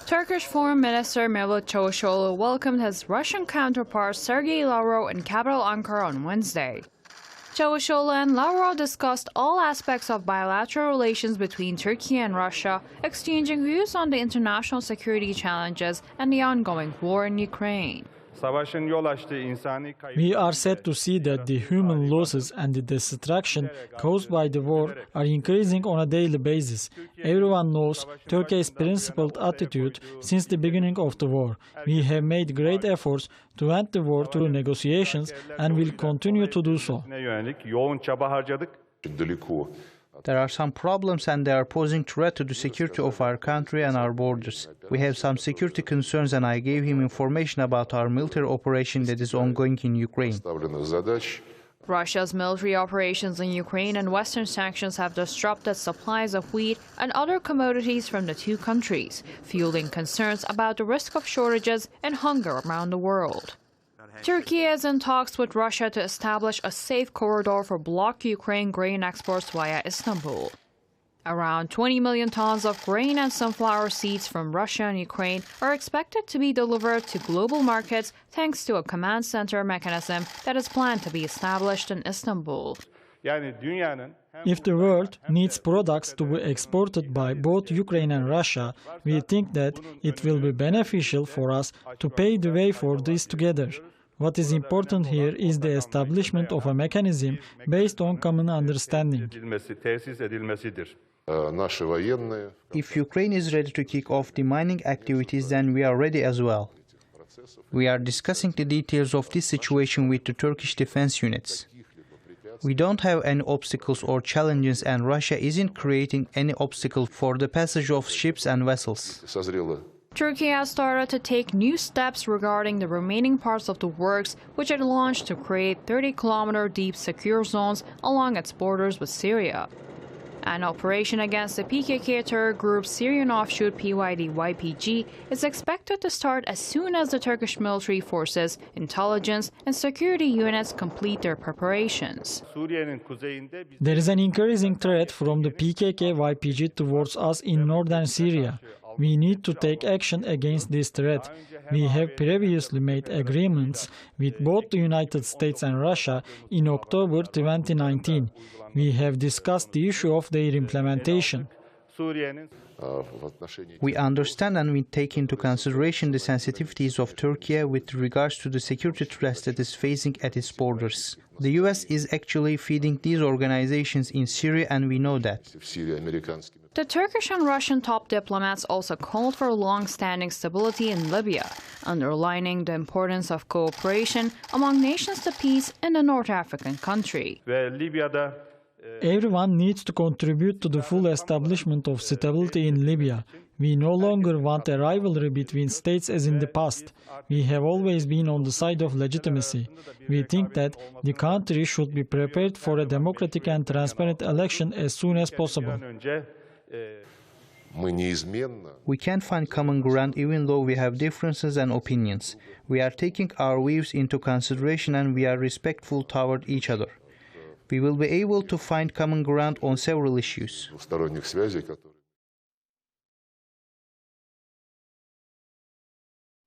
Turkish Foreign Minister Mevlüt Çavuşoğlu welcomed his Russian counterpart Sergei Lavrov in capital Ankara on Wednesday. Çavuşoğlu and Lavrov discussed all aspects of bilateral relations between Turkey and Russia, exchanging views on the international security challenges and the ongoing war in Ukraine. We are sad to see that the human losses and the destruction caused by the war are increasing on a daily basis. Everyone knows Turkey's principled attitude since the beginning of the war. We have made great efforts to end the war through negotiations and will continue to do so. There are some problems and they are posing threat to the security of our country and our borders. We have some security concerns and I gave him information about our military operation that is ongoing in Ukraine. Russia's military operations in Ukraine and Western sanctions have disrupted supplies of wheat and other commodities from the two countries, fueling concerns about the risk of shortages and hunger around the world. Turkey is in talks with Russia to establish a safe corridor for blocked Ukraine grain exports via Istanbul. Around 20 million tons of grain and sunflower seeds from Russia and Ukraine are expected to be delivered to global markets thanks to a command center mechanism that is planned to be established in Istanbul. If the world needs products to be exported by both Ukraine and Russia, we think that it will be beneficial for us to pave the way for this together. What is important here is the establishment of a mechanism based on common understanding. If Ukraine is ready to kick off the mining activities, then we are ready as well. We are discussing the details of this situation with the Turkish defense units. We don't have any obstacles or challenges, and Russia isn't creating any obstacle for the passage of ships and vessels. Turkey has started to take new steps regarding the remaining parts of the works, which it launched to create 30-kilometer deep secure zones along its borders with Syria. An operation against the PKK terror group's Syrian offshoot PYD-YPG is expected to start as soon as the Turkish military forces, intelligence and security units complete their preparations. There is an increasing threat from the PKK-YPG towards us in northern Syria. We need to take action against this threat. We have previously made agreements with both the United States and Russia in October 2019. We have discussed the issue of their implementation. We understand and we take into consideration the sensitivities of Turkey with regards to the security threats that is facing at its borders. The US is actually feeding these organizations in Syria, and we know that. The Turkish and Russian top diplomats also called for long-standing stability in Libya, underlining the importance of cooperation among nations to peace in the North African country. Everyone needs to contribute to the full establishment of stability in Libya. We no longer want a rivalry between states as in the past. We have always been on the side of legitimacy. We think that the country should be prepared for a democratic and transparent election as soon as possible. We can't find common ground even though we have differences and opinions. We are taking our views into consideration and we are respectful toward each other. We will be able to find common ground on several issues.